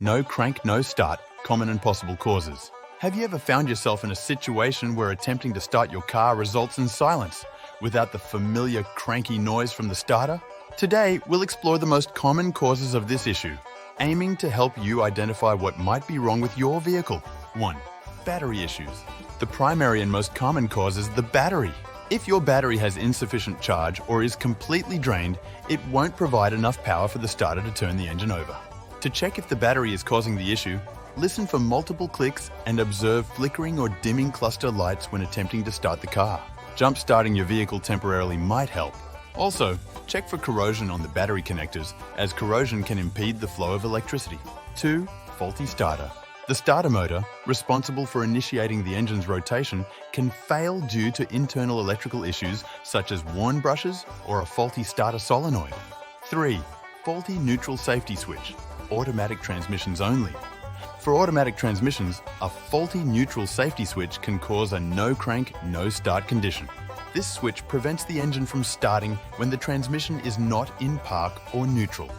No crank, no start, common and possible causes. Have you ever found yourself in a situation where attempting to start your car results in silence, without the familiar cranky noise from the starter? Today, we'll explore the most common causes of this issue, aiming to help you identify what might be wrong with your vehicle. 1. Battery issues. The primary and most common cause is the battery. If your battery has insufficient charge or is completely drained, it won't provide enough power for the starter to turn the engine over. To check if the battery is causing the issue, listen for multiple clicks and observe flickering or dimming cluster lights when attempting to start the car. Jump starting your vehicle temporarily might help. Also, check for corrosion on the battery connectors, as corrosion can impede the flow of electricity. 2. Faulty starter. The starter motor, responsible for initiating the engine's rotation, can fail due to internal electrical issues such as worn brushes or a faulty starter solenoid. 3. Faulty neutral safety switch. Automatic transmissions only. For automatic transmissions, a faulty neutral safety switch can cause a no crank, no start condition. This switch prevents the engine from starting when the transmission is not in park or neutral.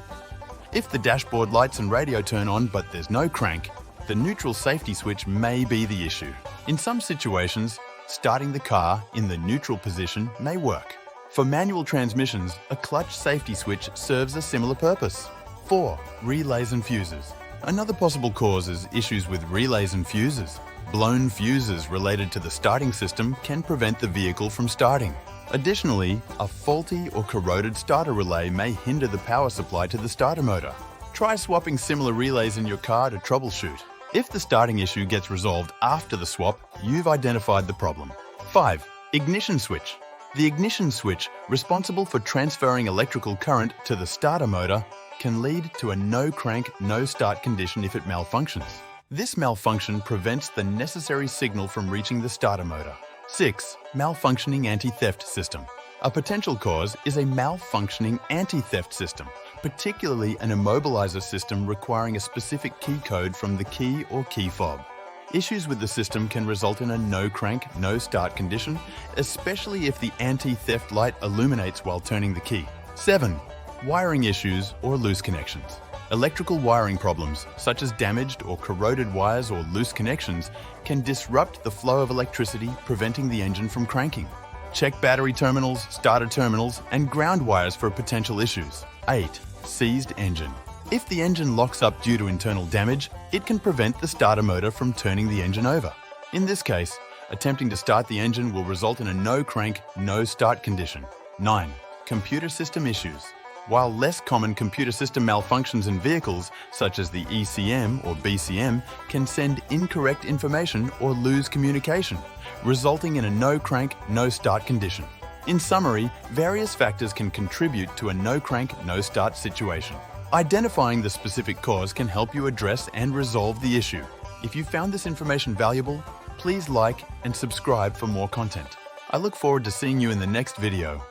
If the dashboard lights and radio turn on but there's no crank, the neutral safety switch may be the issue. In some situations, starting the car in the neutral position may work. For manual transmissions, a clutch safety switch serves a similar purpose. 4. Relays and fuses. Another possible cause is issues with relays and fuses. Blown fuses related to the starting system can prevent the vehicle from starting. Additionally, a faulty or corroded starter relay may hinder the power supply to the starter motor. Try swapping similar relays in your car to troubleshoot. If the starting issue gets resolved after the swap, you've identified the problem. 5. Ignition switch. The ignition switch, responsible for transferring electrical current to the starter motor, can lead to a no crank, no start condition if it malfunctions. This malfunction prevents the necessary signal from reaching the starter motor. 6. Malfunctioning anti-theft system. A potential cause is a malfunctioning anti-theft system, particularly an immobilizer system requiring a specific key code from the key or key fob. Issues with the system can result in a no crank, no start condition, especially if the anti-theft light illuminates while turning the key. 7. Wiring issues or loose connections. Electrical wiring problems, such as damaged or corroded wires or loose connections, can disrupt the flow of electricity, preventing the engine from cranking. Check battery terminals, starter terminals, and ground wires for potential issues. 8. Seized engine. If the engine locks up due to internal damage, it can prevent the starter motor from turning the engine over. In this case, attempting to start the engine will result in a no crank, no start condition. 9. Computer system issues. While less common computer system malfunctions in vehicles, such as the ECM or BCM, can send incorrect information or lose communication, resulting in a no crank, no start condition. In summary, various factors can contribute to a no crank, no start situation. Identifying the specific cause can help you address and resolve the issue. If you found this information valuable, please like and subscribe for more content. I look forward to seeing you in the next video.